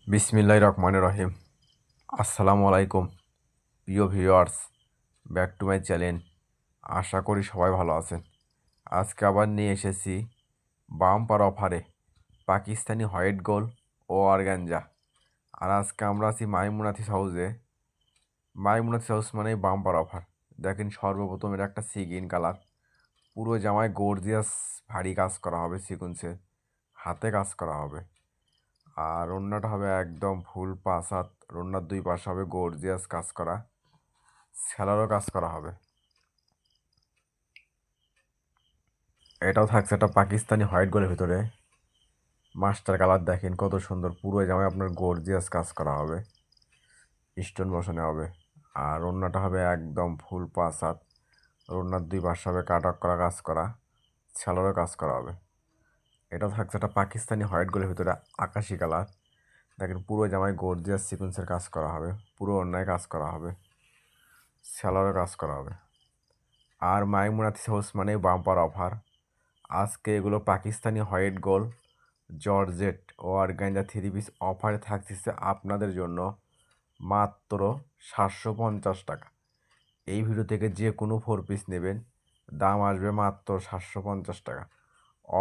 বিসমিল্লাহির রহমানির রহিম। আসসালামু আলাইকুম প্রিয় viewers, back to my channel. আশা করি সবাই ভালো আছেন। আজকে আবার নিয়ে এসেছি বাম্পার অফারে পাকিস্তানি হোয়াইট গোল্ড ও অর্গানজা। আর আজকে আমরা আছি মাইমুনাথিস হাউসে। মাইমুনাথিস হাউস মানে বাম্পার অফার। দেখেন, সর্বপ্রথম এটা একটা সি গ্রিন কালার, পুরো জামায় গর্জিয়াস ভারী কাজ করা হবে, সিকুন্সের হাতে কাজ করা হবে। আর ওড়নাটা হবে একদম ফুল পাঁচ হাত, ওড়নার দুই পাশে হবে গর্জিয়াস কাজ করা, সেলারও কাজ করা হবে। এটাও থাকছে একটা পাকিস্তানি হোয়াইট গোলের ভিতরে মাস্টার কালার। দেখেন কত সুন্দর, পুরো জামায় আপনার গর্জিয়াস কাজ করা হবে, স্টোন বসানো হবে। আর ওড়নাটা হবে একদম ফুল পাঁচ হাত, ওড়নার দুই পাশে হবে কাট করা কাজ করা, সেলারও কাজ করা হবে। এটাও থাকছে একটা পাকিস্তানি হোয়াইট গোলের ভিতরে আকাশি কালার। দেখেন পুরো জামায় গর্জিয়াস সিকুয়েন্সের কাজ করা হবে, পুরো অন্যায় কাজ করা হবে, সেলারও কাজ করা হবে। আর মাইমুনাথিস হাউস মানে বাম্পার অফার। আজকে এগুলো পাকিস্তানি হোয়াইট গোল্ড, জর্জেট ও অর্গানজা থ্রি পিস অফারে থাকতেছে আপনাদের জন্য মাত্র 750 টাকা। এই ভিডিও থেকে যে কোনো 4 পিস নেবেন, দাম আসবে মাত্র 750 টাকা।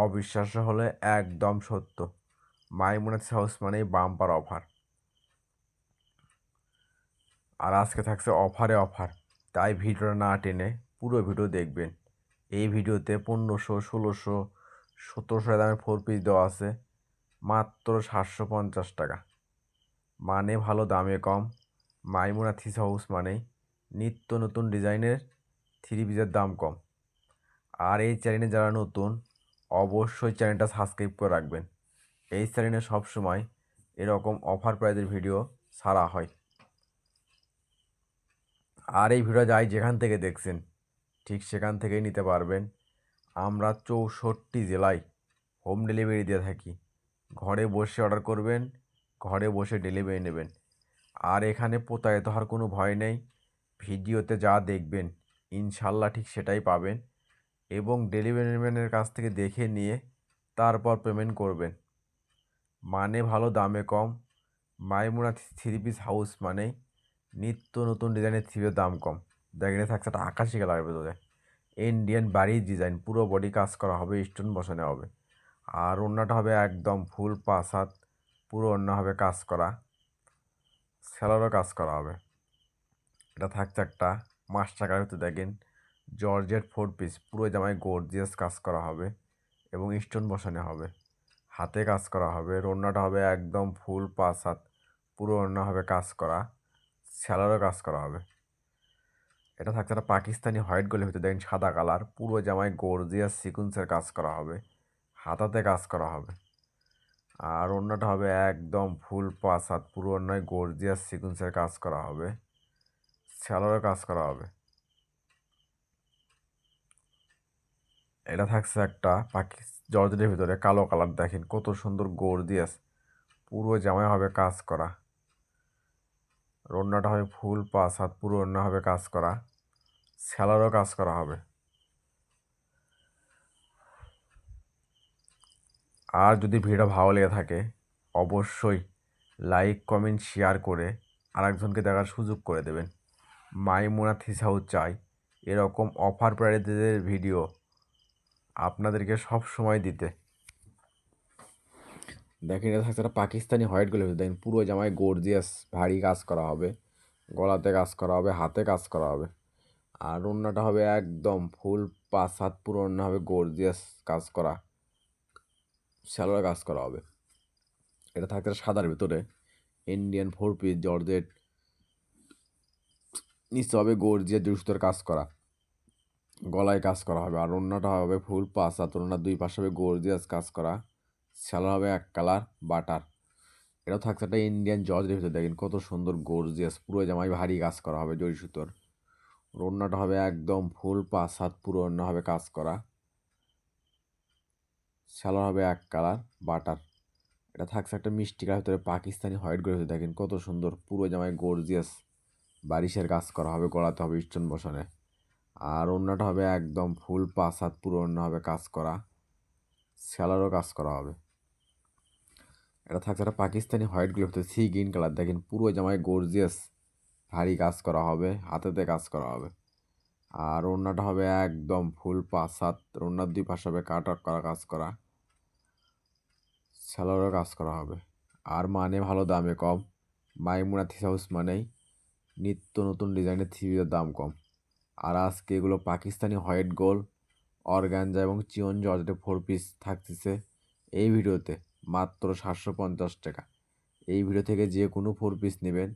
অবিশ্বাস্য হলে একদম সত্য। মাইমুনাথিস হাউস মানে বাম্পার অফার। আর আজকে থাকছে অফারে অফার, তাই ভিডিওটা না টেনে পুরো ভিডিও দেখবেন। এই ভিডিওতে 1500, 1600, 1700 দামের 4 পিস দেওয়া আছে মাত্র 750 টাকা। মানে ভালো, দামে কম। মাইমুনাথিস হাউস মানে নিত্য নতুন ডিজাইনের 3 পিসের দাম কম। আর এই চ্যানেলে যারা নতুন, অবশ্যই চ্যানেলটা সাবস্ক্রাইব করে রাখবেন। এই চ্যানেলে সবসময় এরকম অফার প্রাইজের ভিডিও ছাড়া হয়। আর এই ভিডিও যাই যেখান থেকে দেখছেন, ঠিক সেখান থেকেই নিতে পারবেন। আমরা 64 জেলায় হোম ডেলিভারি দিয়ে থাকি। ঘরে বসে অর্ডার করবেন, ঘরে বসে ডেলিভারি নেবেন। আর এখানে প্রতারিত হওয়ার কোনো ভয় নেই। ভিডিওতে যা দেখবেন ইনশাল্লাহ ঠিক সেটাই পাবেন, এবং ডেলিভারি ম্যানের কাছ থেকে দেখে নিয়ে তারপর পেমেন্ট করবেন। মানে ভালো, দামে কম। মাইমুনা থ্রি পিস হাউস মানে নিত্য নতুন ডিজাইনের থ্রিপিসের দাম কম। দেখেন থাকছে একটা আকাশি কালারের ভেতরে ইন্ডিয়ান বাড়ির ডিজাইন, পুরো বডি কাজ করা হবে, স্টোন বসানো হবে। আর ওড়নাটা হবে একদম ফুল পাঁচ হাত, পুরো ওড়না হবে কাজ করা, সেলারও কাজ করা হবে। এটা থাকছে একটা মাস্টার কালারের ভিতরে, দেখেন জর্জেট 4 পিস, পুরো জামায় গর্জিয়াস কাজ করা হবে এবং স্টোন বসানো হবে, হাতে কাজ করা হবে। ওড়নাটা হবে একদম ফুল পাঁচ হাত, পুরো ওড়না হবে কাজ করা, সেলারও কাজ করা হবে। এটা থাকছে একটা পাকিস্তানি হোয়াইট গোলের ভিতরে, দেখেন সাদা কালার, পুরো জামায় গর্জিয়াস সিকুয়েন্সের কাজ করা হবে, হাতাতে কাজ করা হবে। আর ওড়নাটা হবে একদম ফুল পাঁচ হাত, পুরো ওড়নায় গর্জিয়াস সিকুয়েন্সের কাজ করা হবে, সেলারও কাজ করা হবে। এটা থাকছে একটা জর্জেটের ভিতরে কালো কালার, দেখেন কত সুন্দর গর্জিয়াস, পুরো জামায় হবে কাজ করা। ওড়নাটা হবে ফুল পাঁচ হাত, পুরো ওড়না হবে কাজ করা, সেলারও কাজ করা হবে। আর যদি ভিডিও ভালো লেগে থাকে অবশ্যই লাইক কমেন্ট শেয়ার করে আরেকজনকে দেখার সুযোগ করে দেবেন। মাইমুনাথিস হাউস চাই এরকম অফার প্রাইজের ভিডিও আপনাদেরকে সব সময় দিতে। দেখেন এটা থাকছে একটা পাকিস্তানি হোয়াইট গোলের ভিতরে, দেখেন পুরো জামায় গর্জিয়াস ভারী কাজ করা হবে, গলাতে কাজ করা হবে, হাতে কাজ করা হবে। আর ওড়নাটা হবে একদম ফুল পাঁচ হাত, পুরো ওড়না হবে গর্জিয়াস কাজ করা, স্যালোয়ার কাজ করা হবে। এটা থাকছে সাদার ভিতরে ইন্ডিয়ান 4 পিস জর্জেট, নিচে হবে গর্জিয়াস দুশোর কাজ করা, গলায় কাজ করা হবে। আর ওড়নাটা হবে ফুল পাঁচ হাত, ওড়নার দুই পাশে হবে গর্জিয়াস কাজ করা, স্যালোয়ার হবে এক কালার বাটার। এটাও থাকছে একটা ইন্ডিয়ান জর্জের ভিতরে, দেখেন কত সুন্দর গর্জিয়াস, পুরো জামায় ভারী কাজ করা হবে জরি সুতোর। ওড়নাটা হবে একদম ফুল পাঁচ হাত, পুরো ওড়না হবে কাজ করা, সালোয়ার হবে এক কালার বাটার। এটা থাকছে একটা মিষ্টি কালার ভিতরে পাকিস্তানি হোয়াইট গোলের ভিতরে, দেখেন কত সুন্দর, পুরো জামায় গর্জিয়াস বারিশের কাজ করা হবে, গলাতে হবে স্টোন বসানো। আর ওড়নাটা হবে একদম ফুল পাঁচ হাত, পুরো ওড়না হবে কাজ করা, সেলারও কাজ করা হবে। এটা থাকছে একটা পাকিস্তানি হোয়াইট গুলোর ভিতরে সি গ্রিন কালার, দেখেন পুরো জামায় গর্জিয়াস ভারী কাজ করা হবে, হাতেতে কাজ করা হবে। আর ওড়নাটা হবে একদম ফুল 5/7, ওড়নার 2 পাশে হবে কাট করা কাজ করা, সেলোয়ারও কাজ করা হবে। আর মানে ভালো, দামে কম। মাইমুনা থ্রি হাউস মানেই নিত্য নতুন ডিজাইনের থ্রিপিসের দাম কম। আর আজকে এগুলো পাকিস্তানি হোয়াইট গোল্ড, অর্গানজা এবং চিয়ন জর্জেটে 4 পিস থাকতেছে এই ভিডিওতে মাত্র 750 টাকা। এই ভিডিও থেকে যে কোনো 4 পিস নেবেন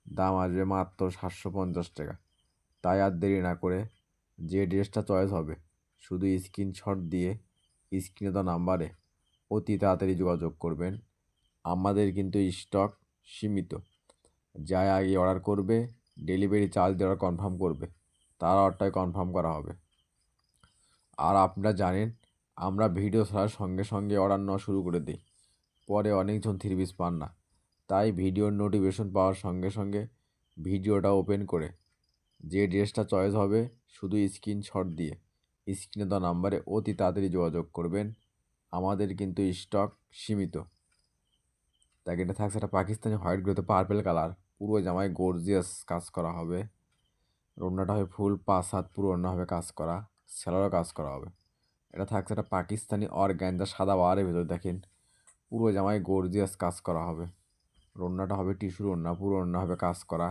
দাম আসবে মাত্র 750 টাকা। তাই আর দেরি না করে যে ড্রেসটা চয়েস হবে শুধু স্ক্রিনশট দিয়ে স্ক্রিনে দেওয়া নাম্বারে অতি তাড়াতাড়ি যোগাযোগ করবেন। আমাদের কিন্তু স্টক সীমিত। যাই আগে অর্ডার করবে, ডেলিভারি চার্জ দেওয়ার কনফার্ম করবে, তার অর্ডারটাই কনফার্ম করা হবে। আর আপনারা জানেন আমরা ভিডিও ছাড়ার সঙ্গে সঙ্গে অর্ডার নেওয়া শুরু করে দিই, পরে অনেকজন থ্রি পিস পান না। তাই ভিডিওর নোটিফিকেশন পাওয়ার সঙ্গে সঙ্গে ভিডিওটা ওপেন করে যে ড্রেসটা চয়েস হবে শুধু স্ক্রিনশট দিয়ে স্ক্রিনে দেওয়া নাম্বারে অতি তাড়াতাড়ি যোগাযোগ করবেন। আমাদের কিন্তু স্টক সীমিত। তাই এটা থাকছে একটা পাকিস্তানি হোয়াইট গ্লোতে পার্পেল কালার, পুরো জামায় গর্জিয়াস কাজ করা হবে। ওড়নাটা হবে ফুল 5/7, পুরো ওড়না হবে কাজ করা, সেলোয়ারও কাজ করা হবে। এটা থাকছে একটা পাকিস্তানি অর্গানজা সাদা বাহারের ভিতর, দেখেন পুরো জামায় গর্জিয়াস কাজ করা হবে। ওড়নাটা হবে টিস্যুর ওড়না, পুরো ওড়না হবে কাজ করা,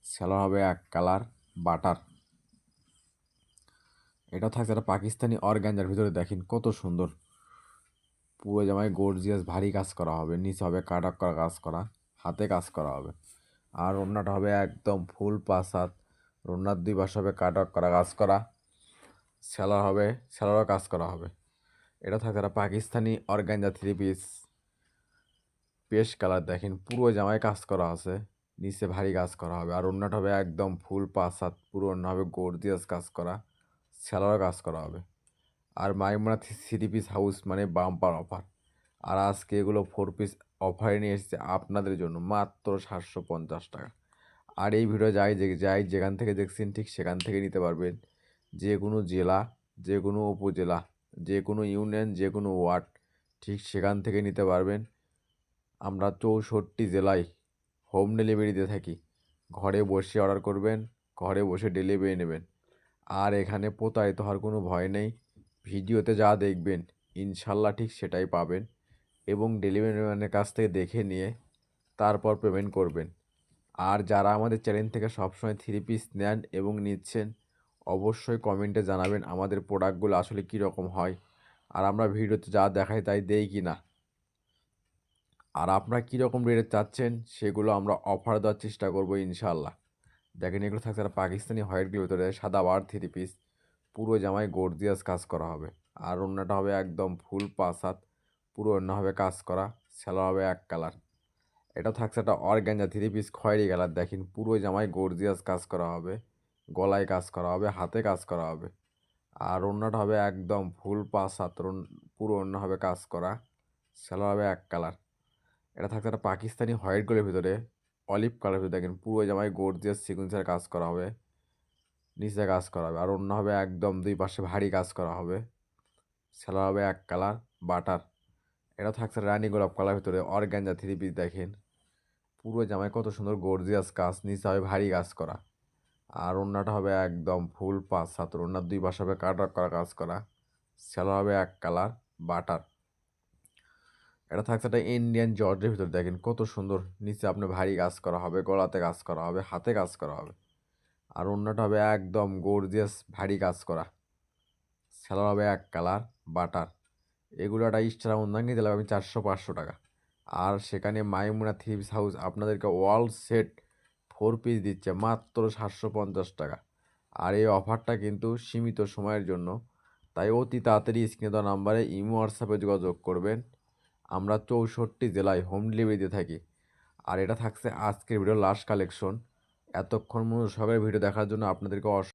সেলোয়ার হবে এক কালার বাটার। এটা থাকছে একটা পাকিস্তানি অর্গানজার ভিতরে, দেখেন কত সুন্দর পুরো জামায় গর্জিয়াস ভারী কাজ করা হবে। নিচে হবে কাটাক করা কাজ করা, হাতে কাজ করা হবে। আর ওড়নাটা হবে একদম ফুল 5/7, ওড়নার 2 পাশে হবে কাটাক করা কাজ করা, সেলোয়ার হবে, সেলোয়ারও কাজ করা হবে। এটা থাকছে একটা Pakistani organza 3 piece paste colour, দেখেন পুরো জামায় কাজ করা আছে, নিচে ভারী কাজ করা হবে। আর ওড়নাটা হবে একদম ফুল 5/7, পুরো ওড়না হবে গর্জিয়াস কাজ করা, সেলোয়ারও কাজ করা হবে। আর মাইমুনা 3 পিস হাউস মানে বাম্পার অফার। আর আজকে এগুলো 4 পিস অফারে নিয়ে এসেছে আপনাদের জন্য মাত্র 750 টাকা। আর এই ভিডিও যাই যেখান থেকে দেখছেন ঠিক সেখান থেকে নিতে পারবেন। যে কোনো জেলা, যে কোনো উপজেলা, যে কোনো ইউনিয়ন, যে কোনো ওয়ার্ড, ঠিক সেখান থেকে নিতে পারবেন। আমরা 64 জেলায় হোম ডেলিভারি দিয়ে থাকি। ঘরে বসে অর্ডার করবেন, ঘরে বসে ডেলিভারি নেবেন। আর এখানে প্রতারিত হওয়ার কোনো ভয় নেই। ভিডিওতে যা দেখবেন ইনশাল্লাহ ঠিক সেটাই পাবেন, এবং ডেলিভারি ম্যানের কাছ থেকে দেখে নিয়ে তারপর পেমেন্ট করবেন। আর যারা আমাদের চ্যানেল থেকে সবসময় 3 পিস নেন এবং নিচ্ছেন, অবশ্যই কমেন্টে জানাবেন আমাদের প্রোডাক্টগুলো আসলে কীরকম হয়, আর আমরা ভিডিওতে যা দেখাই তাই দেই কি না, আর আপনারা কীরকম রেটে চাচ্ছেন সেগুলো আমরা অফার দেওয়ার চেষ্টা করবো ইনশাল্লাহ। দেখেন এগুলো থাকছে একটা পাকিস্তানি হোয়াইটগুলোর ভিতরে সাদা বার 3 পিস, পুরো জামায় গর্জিয়াস কাজ করা হবে। আর ওড়নাটা হবে একদম ফুল 5/7, পুরো ওড়না হবে কাজ করা, সেলোয়ার হবে এক কালার। এটা থাকছে একটা অর্গানজা 3 পিস খয়েরি কালার, দেখেন পুরো জামায় গর্জিয়াস কাজ করা হবে, গলায় কাজ করা হবে, হাতে কাজ করা হবে। আর ওড়নাটা হবে একদম ফুল 5/7, পুরো ওড়না হবে কাজ করা, সেলোয়ার হবে এক কালার। এটা থাকছে একটা পাকিস্তানি হোয়াইট গোলের ভিতরে অলিভ কালার ভিতরে, দেখেন পুরো জামায় গর্জিয়াস সিকুয়েন্সের কাজ করা হবে, নিচে কাজ করা হবে। আর ওড়না হবে একদম 2 পাশে ভারী কাজ করা হবে, সেলোয়ার হবে এক কালার বাটার। এটা থাকছে রানী গোলাপ কালার ভিতরে অর্গানজা 3 পিস, দেখেন পুরো জামায় কত সুন্দর গর্জিয়াস কাজ, নিচে হবে ভারী কাজ করা। আর ওড়নাটা হবে একদম ফুল 5/7, ওড়নার 2 পাশে হবে কাট করা কাজ করা, সেলোয়ার হবে এক কালার বাটার। এটা থাকছে একটা ইন্ডিয়ান জর্জের ভিতর, দেখেন কত সুন্দর, নিচে আপনার ভারী কাজ করা হবে, গলাতে কাজ করা হবে, হাতে কাজ করা হবে। আর ওড়নাটা হবে একদম গর্জিয়াস ভারী কাজ করা, সেলোয়ার হবে এক কালার বাটার। এগুলো একটা এক্সট্রা অনুদান নিতে লাগবে 400-500 টাকা। আর সেখানে মাইমুনা 3 পিস হাউস আপনাদেরকে ওয়াল সেট 4 পিস দিচ্ছে মাত্র 750 টাকা। আর এই অফারটা কিন্তু সীমিত সময়ের জন্য, তাই অতি তাড়াতাড়ি স্ক্রিনে দেওয়া নাম্বারে ইমো হোয়াটসঅ্যাপে যোগাযোগ করবেন। আমরা 64 জেলায় হোম ডেলিভারি দিয়ে থাকি। আর এটা থাকছে আজকের ভিডিও লাস্ট কালেকশন। এতক্ষণ মনোযোগ সহকারে ভিডিও দেখার জন্য আপনাদেরকে